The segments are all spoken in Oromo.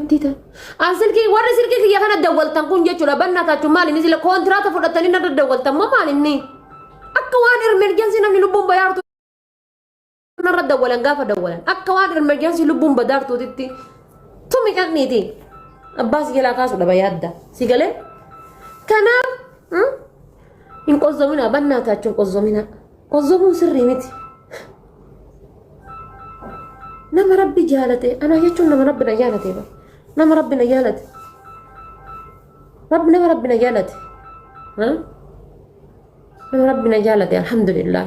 تيتا أنسلكي ورا سلكي كي يخنا دولتن كون جتشو لبنا تاچو مالي نزل كونترات فدتني ند دولتن ما مالني أكوان إرمرجنسي نمني لبون بيارتو نرد دولا غافا دولا أكوان إرمرجنسي لبون بدارتو تتي تومي كنيتي أباس يلا كاسو دبيادا سيغلي كنا إن قزمنا بنا تاچو قزمون سري متي نما ربي جالتي أنا يجون نما ربنا جالتي بقى نما ربنا جالتي نما ربنا جالتي نما ربنا جالتي الحمد لله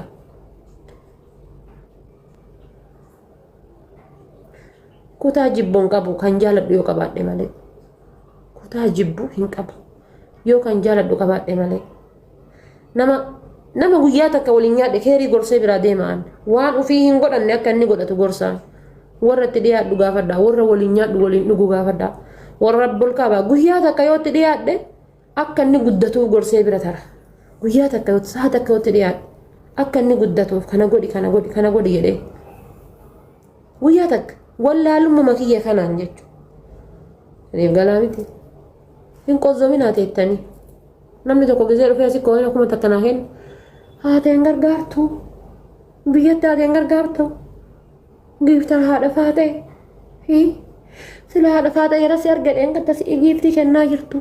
كوتا جيبون كابو كان جالت يو كبات دي مالك كوتا جيبو هين كابو يو كان جالت دو كبات دي مالك نما وياتك ولينيات كيري غورسي برا ديمان وان وفيهن غدان نكن غدتو غورسان warra tidiyaadhu gaafadha warra waliin nyaadhu waliin dhugu gaafadha warra rabbul kaaba guyyaa takka yoo tidiyaadhe akka inni guddatu gorsee bira tara guyyaa takka yoo sa'a takka yoo tidiyaadhe akka inni guddatuuf kana godhi jedhee guyyaa takka wallaalummaa makiyya kanaan jechuudha reef galaa miti hin qozzominaa teettanii namni tokko gisee dhufee asii koohin akkuma takka naa kennu haateen gargaartu biyyatti haateen gargaartu giftan haadha faate sila haadha faate yeroo si argadheen kattas giftii kennaa jirtu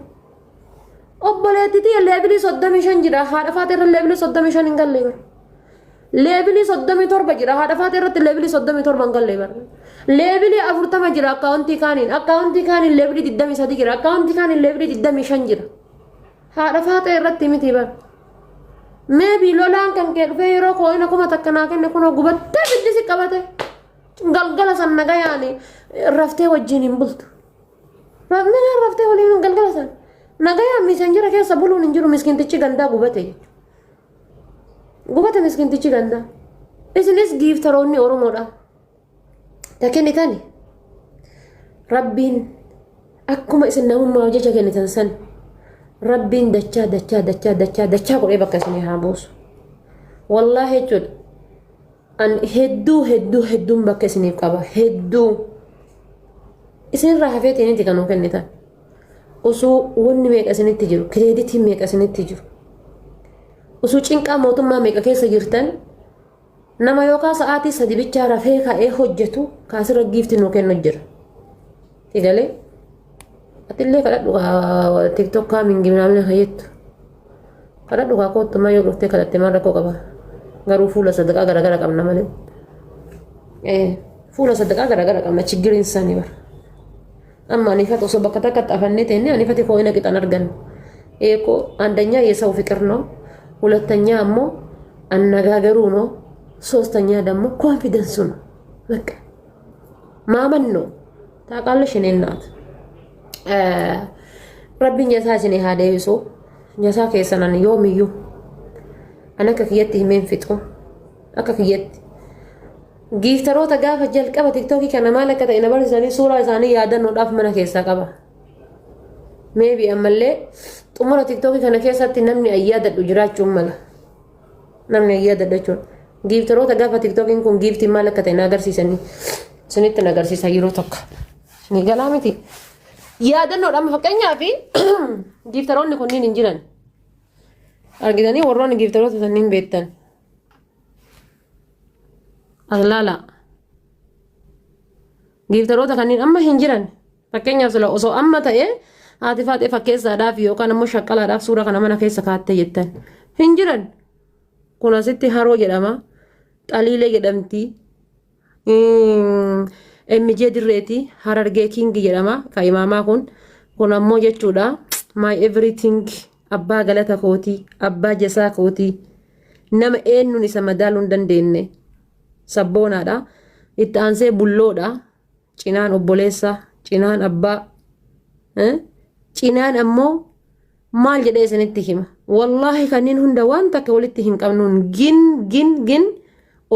obboleettiti leebili 35 jira haadha faate irra leebili 35 hin galle bar leebili 37 jira haadha faate irratti leebili 37 hin galle bar leebili 40 jira akkaawuntii kaaniin leebili 23 jira akkaawuntii kaaniin leebili 25 jira haadha faate irratti miti bar meebi lolaan kan kee dhufee yeroo koo'ina kuma takka naa kenne kunoo gubattee biddisi qabate galgala san nagayaani raftee wajjin hin bultu raftee waliin galgala san nagayaan misenjira keessa buluun hin jiru miskintichi gandaa gubate miskintichi gandaa isinis giiftaroonni oromoodha takennitani rabbiin akkuma isin namummaa jecha kennitan san rabbiin dachaa godhee bakka isinii haa buusu wallaahi jechuudha an hedduun bakka isiniif qaba hedduu isinirraa hafeetiniiti kan nuu kennitan osoo wanni meeqa isinitti jiru kireeditiin meeqa isinitti jiru osoo cinqaa mootummaa meeqa keessa jirtan nama yookaan sa'aatii 3 bichaa rafee ka'ee hojjetu kaasirra giifti nuu kennu jira tigalee atillee kadhadhu tiktok kaamingi namni hayyettu kadhadhu koottumaa yoo dhuftee kadhatte maal rakkoo qaba garuu fuula sadaqaa garagara qabna malee fuula sadaqaa garagara qabna chiggiriin isaanii bara amma anifat osoo bakka takkatti afannee teenne anifati koo'ina qixan argannu eekoo አንደኛ የሰው ፍቅር ነው ሁለተኛ አሞ አነጋገሩ ነው ሶስተኛ ደግሞ ኮንፊደንሱ ነው በቃ ማመን ነው ታውቃለሽ እኔ እናት ረቢን የሳችን ያደይሶ የሳ ከሰናን ዮምዩ أنا كفيت همين فتو أكفيت جيفترو تجاه فجل كبا تيك توكي كان مالك كذا إن برز زاني صورة زاني يادن نضاف منها كيسا كبا maybe أملي تمر تيك توكي كان كيسا تنمني أيادة الأجرات جملة نمني أيادة دجون جيفترو تجاه فتيك توكي كون جيفتي مالك كذا ناقر سنيت ناقر سيرو توك نيجالامتي يادن نضاف مفكرني أبي جيفترو نكونين إنجيلان argitanii warroonni giiftaroota sanniin beektan aglala giiftaroota kanniin amma hin jiran fakkeenyaaf sila osoo amma ta'e haati faatee fakkeessaadhaaf yookaan ammoo shaqqalaadhaaf suura kana mana keessa kaattee jettan hin jiran kun asitti haroo jedhama xaliilee jedhamti emijee dirreeti harargee kingi jedhama ka imaamaa kun ammoo jechuudha my everything abbaa galata kooti abbaa jasaa kooti nama eenyuun isa madaaluu hin dandeenye sabboonaadha itti aansee bulloodha cinaan obboleessa cinaan abbaa cinaan ammoo maal jedhee isinitti hima wallaahi kanneen hunda waan takka walitti hin qabnuun gin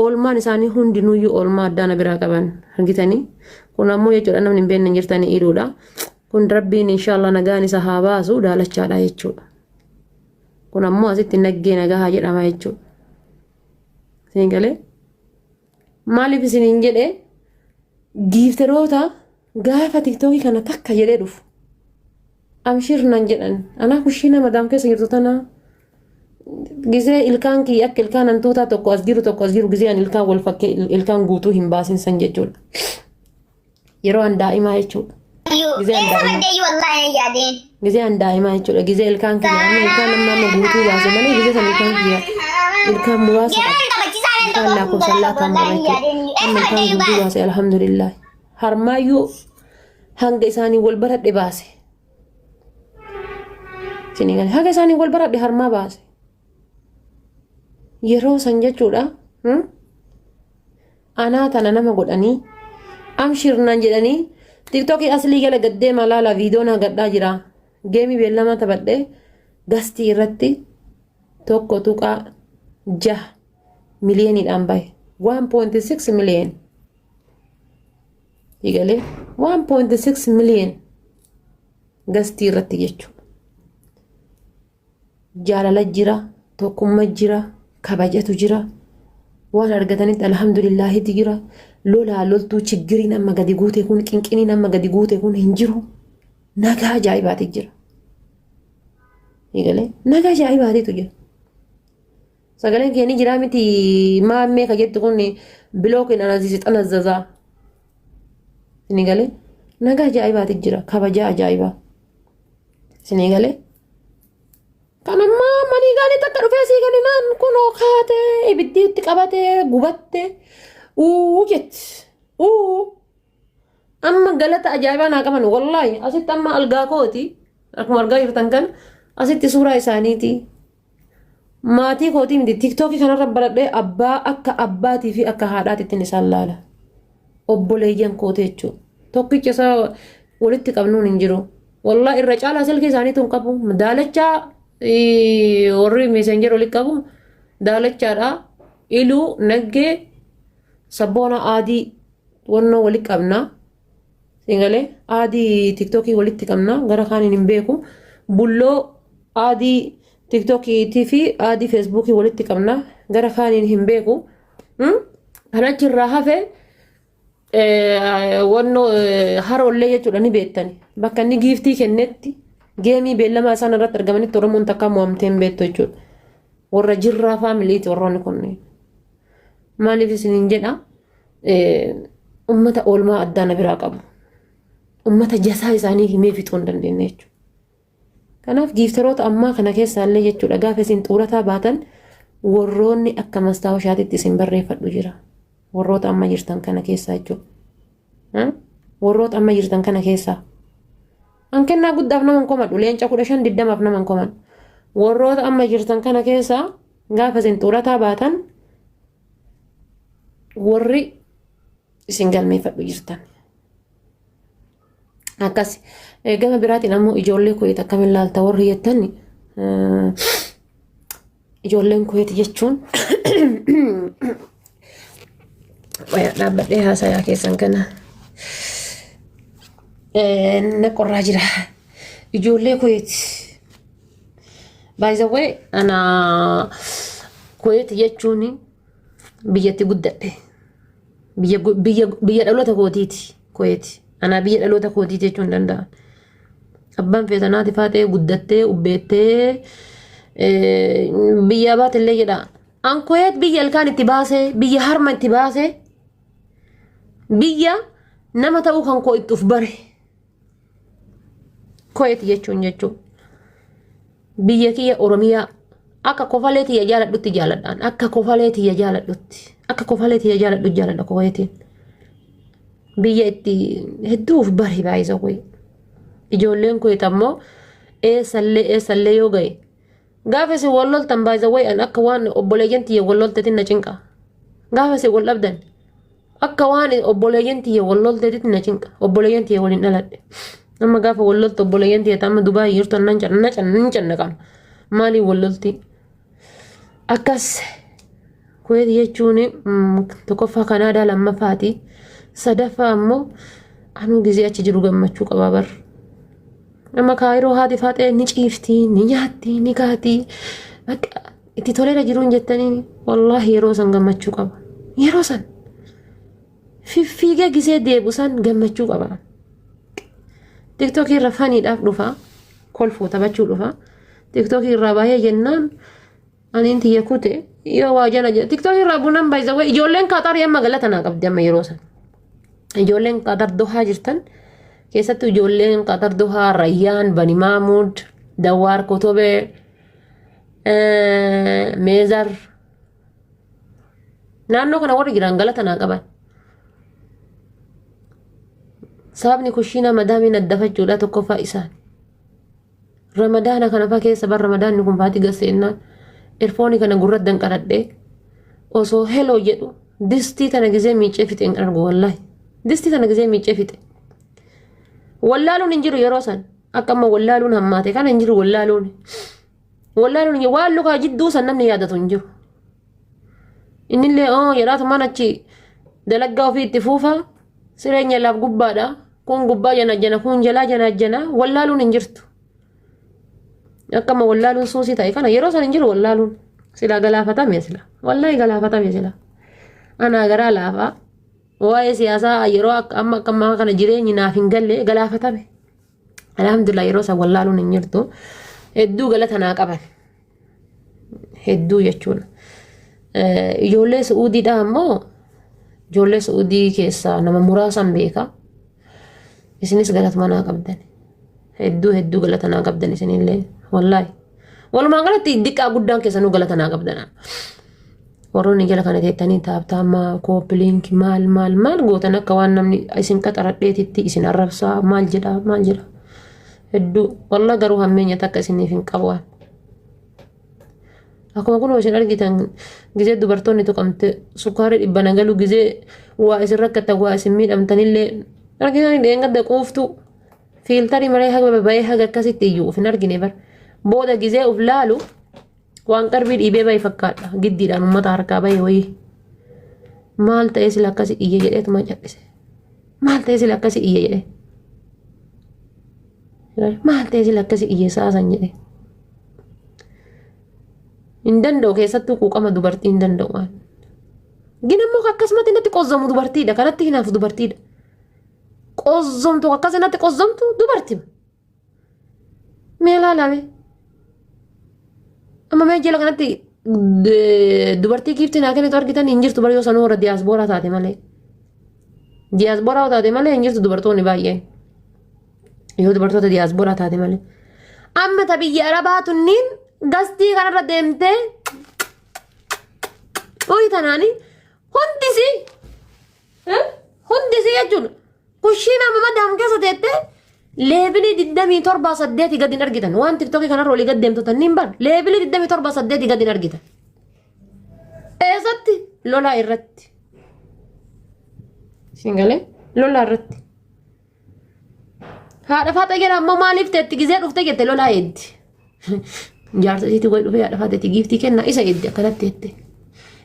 oolmaan isaanii hundinuyyuu oolmaa addaana biraa qaban argitanii kun ammoo jechuudha namni hin beekne jirtanii iluudha kun rabbiin inshallah nagaan isa haa baasu daalachaadha jechuudha kun ammoo asitti naggee nagaa jedhama jechuudha seengalee maaliif isiniin jedhe giiftaroota gaafa tiktokii kana takka jedhee dhufu amshir nan jedhan anaa kushina madam keessa jirtu tana gizee ilkaan kiyya akka ilkaan hantuutaa tokko as jiru gizee an ilkaan wal fakkee ilkaan guutuu hin baasin san jechuudha yeroo an daa'imaa jechuudha gizee an daa'imaa jechuudha gizee ilkaan kiyya amma ilkaan amma guutuu baase malee gizee san ilkaan kiyya ilkaan muraasa qaba ilkaan lakkoofsallaa kan bara jechuudha amma ilkaan guutuu baase alhamdulillah harmaayyuu hanga isaanii wal baradhe baase sinigal hanga isaanii wal baradhe harmaa baase yeroo san jechuudha anaa tana nama godhanii amshirnaan jedhanii tiktokii aslii gala gaddee malaala viidiyoon gadhaa jira geemii beellama taphadhe gastii irratti tokko tuqaa 6 miliyooniidhaan bahe 1.6 miliyoon egalee 1.6 miliyoon gastii irratti jechuudha jaalala jira tokkummaa jira kabajatu jira waan argatanitti alhamdulillahitti jira lolaa loltuu chiggiriin amma gadi guute kun qinqiniin amma gadi guute kun hin jiru nagaa ajaa'ibaati jira egalee nagaa ajaa'ibaatitu jira sagaleen keenya jira miti maammee ka jettu kun bilookiin anazisi xanazzazaa sinigalee nagaa ajaa'ibaati jira kabajaa ajaa'ibaa sinigalee kanamma manii gaarii takka dhufee sii ganinaan kunoo kaatee ibiddiitti qabatee gubattee jetti amma galata ajaa'ibaa naa qaban wallaahi asitti amma algaa kooti akkuma argaa jirtan kan asitti suuraa isaaniiti maatii kootii miti tiktokii kanarra baradhee abbaa akka abbaatii fi akka haadhaatittiin isaan laala obboleeyyan kootee jechuudha tokkicha isaa walitti qabnuun hin jiru wallaahi irra caalaa silkii isaaniitu hin qabu daalachaa warri messenger walitti qabu daalachaadha iluu naggee sabboona aadii wannoo walitti qabna singalee aadii tiktokii walitti qabna gara kaaniin hin beeku bulloo aadii tiktokii fi aadii feesbuukii walitti qabna gara kaaniin hin beeku kanachirraa hafe wannoo haroollee jechuudha ni beektani bakka inni giiftii kennetti geemii beellama isaan irratti argamanitti oromoon takka mo'amteen beektu jechuudha warra jirraa faamiliiti warroonni kunneen maaliif isiniin jedha ummata oolmaa addaana biraa qabu ummata jasaa isaanii himee fixuu hin dandeenye jechuudha kanaaf giiftaroota ammaa kana keessaallee jechuudha gaafa isin xuurataa baatan warroonni akka mastaawashaatitti isin barreeffadhu jira warroota amma jirtan kana keessaa jechuudha warroota amma jirtan kana keessaa an kennaa guddaaf naman komadhu leenca 15-20 naman komadhu warroota amma jirtan kana keessaa gaafa isin xuurataa baatan warri isin galmeeffadhu jirtan akkas gama biraatiin ammoo ijoollee kuweet akkamiin laalta warri jettan ijoolleen kuweet jechuun dhaabbadhee haasayaa keessan kana na qorraa jira ijoollee kuweet by the way ana kuweet jechuun biyyatti guddadhe biyya dhaloota kootiiti kuweet ana biyya dhaloota kootiiti jechuun danda'a abbaan feetanaati faatee guddattee ubbeettee biyya baatillee jedha an kuweet biyya ilkaan itti baasee biyya harma itti baasee biyya nama ta'uu kan koo itti uf bare kuweet jechuun biyya kiyya oromiyaa akka kofalee tiyya jaaladhutti jaaladhaan akka kofalee tiyya jaaladhu kuweetiin biyya itti hedduuf bari baay'isa kuwe ijoolleen kuweet ammoo eessallee yoo ga'e gaafa isin wal loltan baay'isa way an akka waan obboleeyyan tiyya wal lolteetiin na cinqa gaafa isin wal dhabdan akka waan obboleeyyan tiyya wal lolteetiin na cinqa obboleeyyan tiyya waliin dhaladhe amma gaafa wal loltu obboleeyyan tiyya amma Dubaay jirtu nan cannaqan maaliin wal lolti akkas kuweet jechuun tokkoffaa Kanaadaa lammaffaati sadaffaa ammoo anuu gizee achi jiru gammachuu qabaa bar amma kaayiroo haati faatee ni ciifti ni nyaatti ni kaati bakka itti toleera jiruun jettanii wallaahi yeroo san gammachuu qaba yeroo san fiffiigee gisee deebu san gammachuu qaba TikTok irra faniidhaaf dhufa kolfuu taphachuu dhufa TikTok irra baay'ee jennaan ani inti yakute yoo waa jala jedha TikTok irra bunan baay'ee ijoolleen Qatar yamma galata naa qabdi amma yeroo san ijoolleen Qatar Dohaa jirtan keessattuu ijoolleen Qatar Dohaa Rayyaan Bani Mahmud Dawaar Kotobee Meezar naannoo kana warri jiran galata naa qaban sababni kushiina madaamiin addafachuudha tokkoffaa isaan ramadaana kana faa keessa bar ramadaanni kun faati gaseennaan erfoonii kana gurraddan qaradhee osoo heloo jedhu distii tana gizee miicee fixe hin argu wallaahi distii tana gizee miicee fixe wallaaluun hin jiru yeroo san akka amma wallaaluun hammaate kana hin jiru wallaaluun waan lukaa jidduu san namni yaadatu hin jiru innillee jedhaatu mana achi dalaggaa ofii itti fuufa sireenya laaf gubbaadha kun gubbaa jana kun jalaa jana wallaaluun hin jirtu akkama wallaaluun suusii ta'e kana yeroo san hin jiru wallaaluun sila galaafatame sila wallaahi galaafatame sila ana garaa laafaa waa'ee siyaasaa yeroo amma kana jireenyi naaf hin galle galaafatame alhamdulillah yeroo san wallaaluun hin jirtu hedduu galata naa qaban hedduu jechuudha ijoollee Suudiidha ammoo ijoollee Suudii keessaa nama muraasan beeka isinis galatuma naa qabdan hedduu galata naa qabdan isinillee wallahi walumaa galatti diqqaa guddaan keessanuu galata naa qabdan warroonni jala kana teettanii taaptaama koopiliinki maal gootan akka waan namni isin qaxaradheetitti isin arrabsaa maal jedha hedduu wallah garuu hammeenya takka isiniif hin qabwaan akkuma kun isin argitan gizee dubartoonni tuqamte sukkaara dhibbana galu gizee waa isin rakkata waa isin miidhamtanillee argitan dheengadda quuftu fiiltarii malee haga babayee haga akkasitti iyyuu ufin argine bar booda gizee uf laalu waan qarbii dhiibee bayi fakkaadha giddiidhaan ummata harkaa bayi wayii maal ta'ee sila akkasi iyye jedheetuma cadhise maal ta'ee sila akkasi iyye jedhe maal ta'ee sila akkasi iyye saasan jedhe hin danda'u keessattuu quuqama dubartii hin danda'u waan ginammoo akkasumatti natti qozzamu dubartiidha kanatti hinaafu dubartiidha qozzomtu akkasi natti qozzomtu dubartima mee laalame amma mee jala kanatti dubartii kiifti naa kennitu argitan hin jirtu bar yoo sanuu warra diyaasbooraa taate malee hin jirtu dubartoonni baay'een yoo dubartoota diyaasbooraa taate malee amma ta biyya arabaa tunniin gastii kanarra deemtee tanaani hundisi jechuudha kushiina madaam keessa teettee leebilii 27 gadi hin argitan waan tiktokii kanarra olii gad deemtu tanniin bar leebilii 27 gadi hin argitan eessatti lolaa irratti singalee lolaa irratti haadha faata jedha ammoo maaliif teetti gizee dhufte jette lolaa eeddi jaarsa isiitti wayi dhufee haadha faatatti giiftii kenna isa eeddi akkanatti jette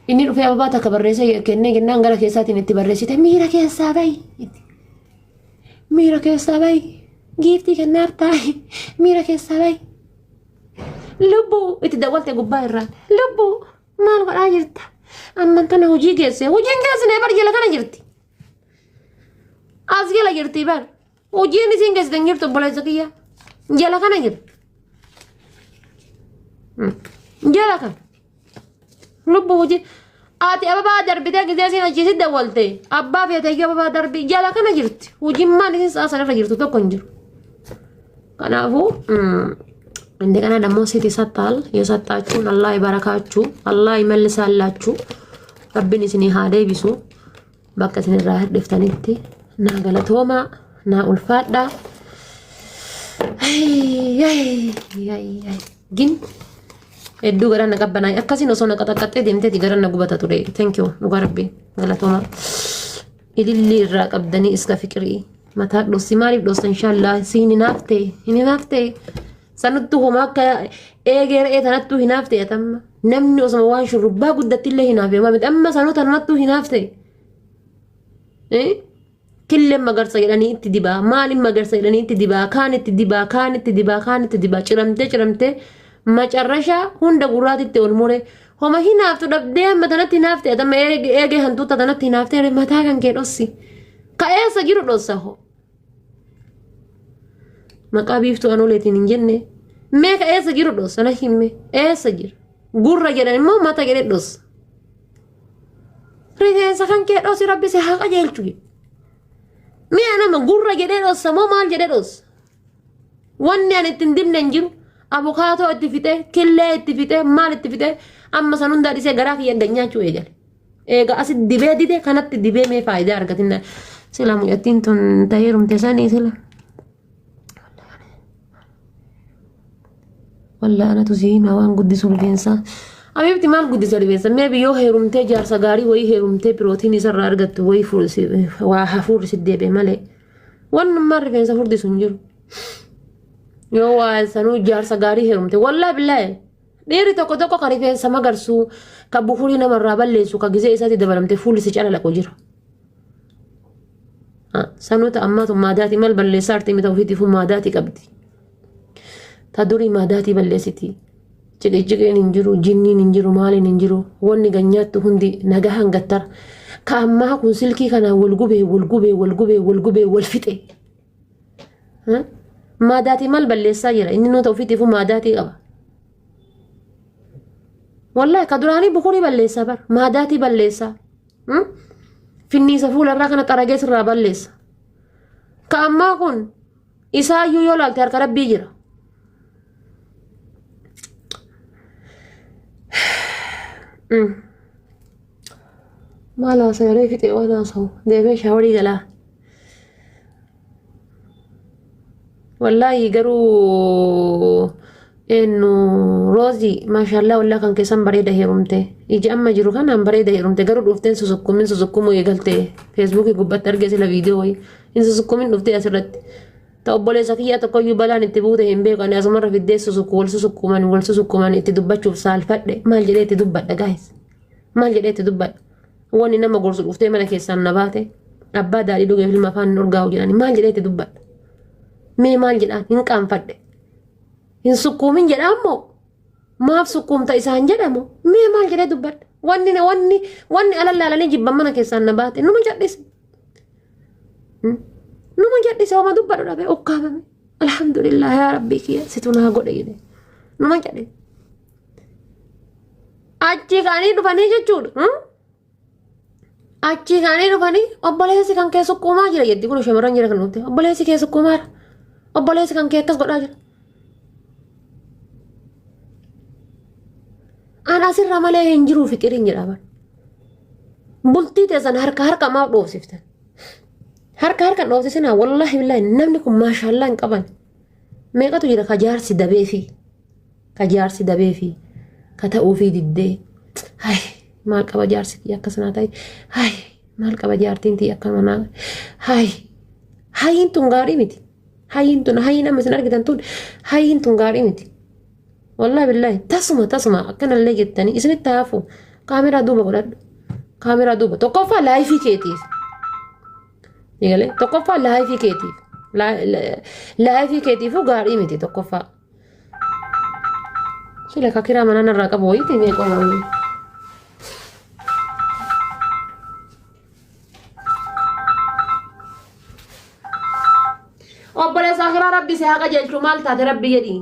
inni dhufee ababaa takka barreessee kennee kennaan gara keessaatiin itti barreessite miira keessaa bayi giiftii kennaaf taa'e miira keessaa bayi lubbuu itti dawwalte gubbaa irraan lubbuu maal godhaa jirta amman tana hojii geesse hojiin geessinee bar jala kana jirti as jala jirti bar hojiin isiin geessiten jirtu obboleessa kiyya jala kana jirti jala kana lubbuu hojii ati ababaa darbitee gizee isiin achiisit dawwalte abbaa feetee ababaa darbii jala kana jirti hojiin maal isiin saasanirra jirtu tokko hin jiru kanaafuu እንደገና ደግሞ ሴት ይሰጣል የሰጣችሁን አላህ ይባረካችሁ አላህ ይመልሳላችሁ ረብን እስኒ ሃደ ቢሱ በቀትን ራህ ደፍተንቲ ና ገለቶማ ና ኡልፋዳ ግን እዱ ገራና ቀበና አካሲ ነው ሰው ነቀጠቀጠ ደምቴ ገራና ጉበታ ቱሬ ቴንክ ዩ ኑጋርቢ ገለቶማ ኢሊሊ ራቀብደኒ እስከ ፍቅሪ መታ ዶሲ ማሪ ዶስ ኢንሻአላህ ሲኒ ናፍቴ sanuttu homa akka eegeree tanattu hinaafte atamma namni osoma waan shurrubbaa guddattillee hinaafe mamit amma sanota tanattu hinaafte killeen magarsa jedhanii itti dibaa maalin magarsa jedhanii itti dibaa kaan itti dibaa ciramtee macarrashaa hunda gurraatitti ol mure homa hinaaftu dhabdee amma tanatti hinaafte atamma eegee hantuuta tanatti hinaafte mataa kan kee dhossi ka'eessa jiru dhossa ho maqaabiiftu anoleetiin hin jenne meeqa eessa jiru dhoos sana himme eessa jira gurra jedhan immoo mata jedhe dhoos rifeensa kan kee dhoosi rabbi si haa qajeelchu mi'a nama gurra jedhe dhoos moo maal jedhe dhoos wanni ani ittiin dibne hin jiru abukaatoo itti fixee killee itti fixee maal itti fixee amma san hundaa dhisee garaa kiyya ganyaachuu eegale eega asi dibee dide kanatti dibee mee faayidaa argatinna sila mu'attiin tun taheerumte sanii sila walla anatu siima waan guddisu rifeensaa abibti maal guddisa rifeensa mee biyyoo heerumtee jaarsa gaarii wayii heerumtee pirootiin isarraa argattu wayii waa hafuurri siddeebe malee wannummaan rifeensa furdisu hin jiru yoo waa sanuu jaarsa gaarii heerumte wallaa billaahi dhiirri tokko tokko ka rifeensa magarsuu ka bufurii namarraa balleessu ka gizee isaatti dabalamte fuulli si calalaqu jira sanuuta ammaatu maadaatii mal balleessaa artii mita ofiitiifuu maadaatii qabdi ta durii maadaatii balleessiti jiqijiqiin hin jiru jinniin hin jiru maaliin hin jiru wanni ganyaattu hundi nagaa hangattara ka ammaa kun silkii kanaan walgubee wal fixe maadaatii mal balleessaa jira inni nuta ofiitiifuu maadaatii qaba wallahi ka duraanii bukurii balleessaa bar maadaatii balleessaa finniisa fuularraa kana xaragee sirraa balleessa ka ammaa kun isaayyuu yoo laalte harka rabbii jira maal haasa'ee fixee waan haasa'u deemee shaaworii galaa wallahi garuu ennu roozi maashaallah wallah kan keessan bareeda heerumte ija amma jiru kanaan bareeda heerumte garuu dhufteen susukkumuu eegalte feesbuukii gubbatti argee sila viidiyoo wayii hin susukkumin dhuftee asirratti ta obboleessa kiyyaa tokkoyyuu balaan itti buute hin beeku ani asumarra fiddee wal susukkuman itti dubbachuuf saalfadhe maal jedhee itti dubbadha gaayis maal jedhee itti dubbadha wanni nama gorsu dhuftee mana keessaan na baate abbaa daadhii dhugee filma afaan hin urgaa'u jedhani maal jedhee itti dubbadha mee maal jedhaan hin qaanfadhe hin sukkuumin jedhaammoo maaf sukkuumta isaan jedhamu mee maal jedhee dubbadha wanni alallaalanii jibban mana keessaan na baate numa jedhise oma dubbadhu dhabe ukkaamame alhamdulillah yaa rabbii kiyya situ naa godhe jedhe numa jedhe achi kaanii dhufanii jechuudha achi kaanii dhufanii obboleessi kan kee sukkuumaa jira jetti kun shamarran jira kan dhufte obboleessi kee sukkuumaara obboleessi kan kee akkas godhaa jira ana asirra malee hin jiru fiqiriin jedhaman bultii teessan harka maaf dhoofsiftan harka dhoofsisinaa wallahi billahi namni kun maashaallah hin qaban meeqatu jira ka jaarsi dabee fi ka ta'uu fi diddee hay maal qaba jaarsi kiyya akkasanaa ta'e hay maal qaba jaartiin tiyya akka manaa hay hayiin tun gaarii miti hayiin amma isin argitan tun hayiin tun gaarii miti wallahi billahi tasuma akkanallee jettanii isinitti haafu kaameraa duuba godhadhu kaameraa duuba tokkoffaa laayifii keetiif egalee tokkoffaa laayifii keetiifuu gaarii miti tokkoffaa sila ka kiraa manaan irraa qabu wayiiti mee qomaanii obboleessa akiraa rabbi si haa qajeelchu maal taate rabbi jedhii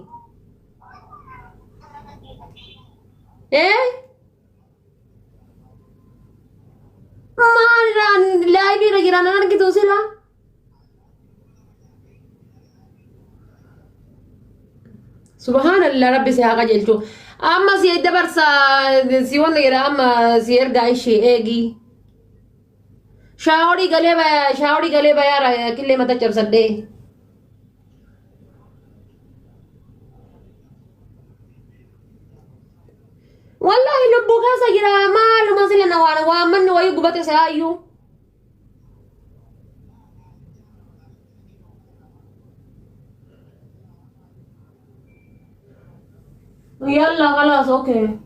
maalirraan laayifiirra jiraan an argitu sila subhaanallah rabbi si haa qajeelchu amma si dabarsa si wanta jedha amma si ergaa ishee eegii shaaworii galee bayaara killee mata cabsadhee والله لبو كاسا جرا مال ما زلنا وانا ومن ويقبط سايو يلا خلاص اوكي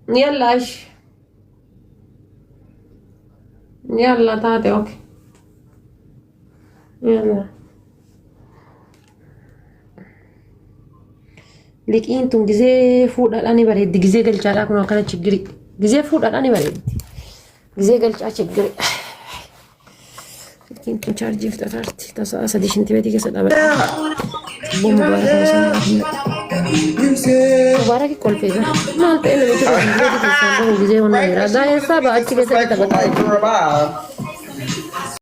يلا ايش يلا تاتي اوكي يلا لكن تون جزء فود الآن بريد جزء قل شارع كنا كنا تشجري جزء فود الآن بريد جزء قل شارع تشجري Silkiin chaarjii fixataarti. Tasaa sadii shinti beetii keessa dhaabadha. Boo mubaaraka osoo mubaaraki kolfee jira. Maal ta'e namichi kun beetii keessaan bahu gizee hunda jira. Gaa'een saaba achi keessatti taphata.